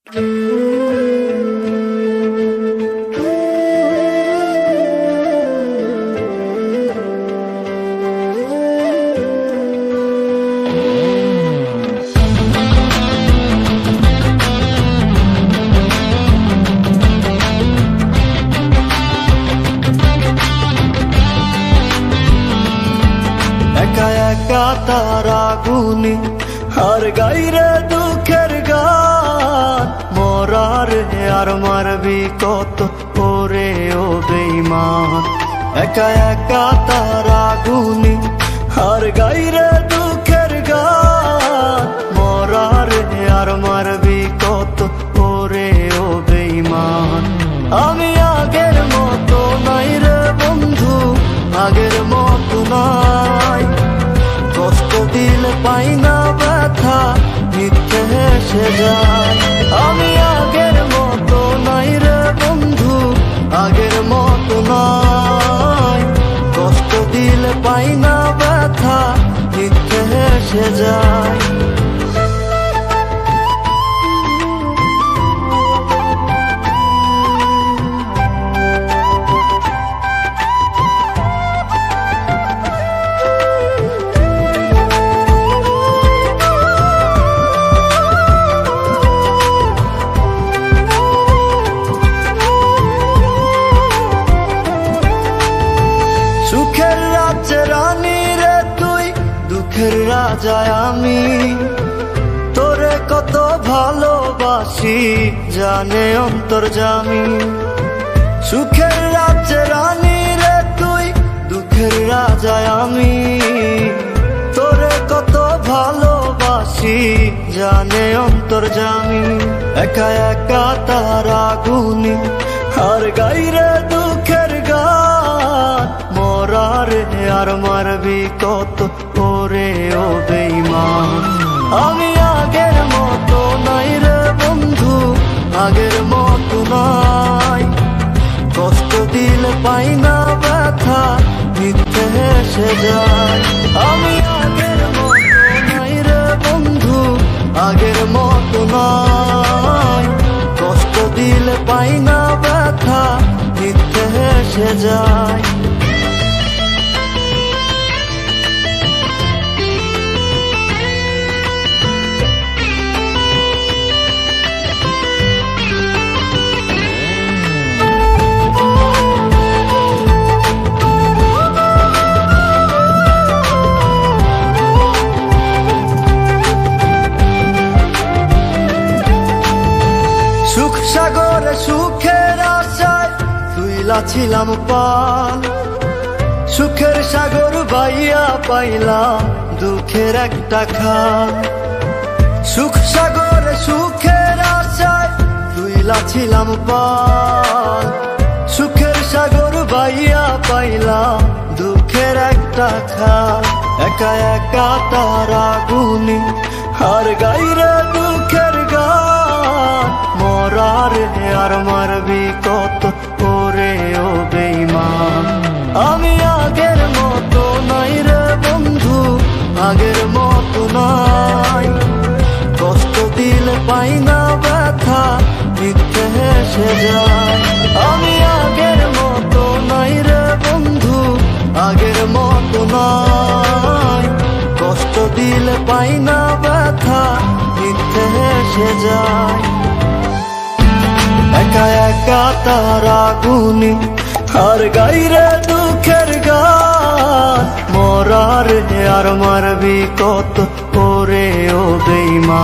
একা একা তারা গুনি আর গাইরে দুঃখের গান, মরারে আর মারবি কত করে ও বেঈমান। একা একা তারা গুনি আর গাইরে দুঃখের গান, মরারে আর মারবি কত করে ও বেঈমান। আমি আগের মতো নাই রে বন্ধু, আগের মতো নাই। কষ্ট দিলে পাই না ব্যথা, মিথ্যে হেসে যায়। আমি আগের মতো নাই রে বন্ধু, আগের মতো নাই। কষ্ট দিলে পাই না ব্যথা, মিথ্যে হেসে যায়। সুখের রাজ্যে রানী রে তুই, দুঃখের রাজায় আমি। তোরে কত ভালোবাসি জানে অন্তর্যামী। সুখের রাজ্যে রানী রে তুই, দুঃখের রাজায় আমি। তোরে কত ভালোবাসি জানে অন্তর্যামী। একা একা তারা গুনি আর গাইরে দুঃখের গান, মরারে আর মারবি কত করে ও বেঈমান। আমি আগের মতো নাই রে বন্ধু, আগের মতো নাই। কষ্ট দিলে পাই না ব্যথা, মিথ্যে হেসে যায়। আমি আগের মতো নাই রে বন্ধু, আগের মতো নাই। কষ্ট দিলে পাই না ব্যথা, মিথ্যে হেসে যায়। সুখ সাগরে সুখের আশায় তুইলা ছিলাম পাল। সুখের সাগর বাইয়া পাইলাম দুঃখের একটা খাল। সুখ সাগরে সুখের আশায় তুইলা ছিলাম পাল। সুখের সাগর বাইয়া পাইলাম দুঃখের একটা খাল। একা একা তারা গুনি আর গাইরে দুঃখের গান, মরারে আর মারবি কত করে ও বেঈমান। আমি আগের মতো নাই রে বন্ধু, আগের মতো নাই। কষ্ট দিলে পাই না ব্যথা, মিথ্যে হেসে যায়। আমি আগের মতো নাই রে বন্ধু, আগের মতো নাই। কষ্ট দিলে পাই না ব্যথা, মিথ্যে হেসে যায়। একা একা তারা গুনি আর গাইরে দুঃখের গান, মরারে আর মারবি কত করে ও বেঈমান।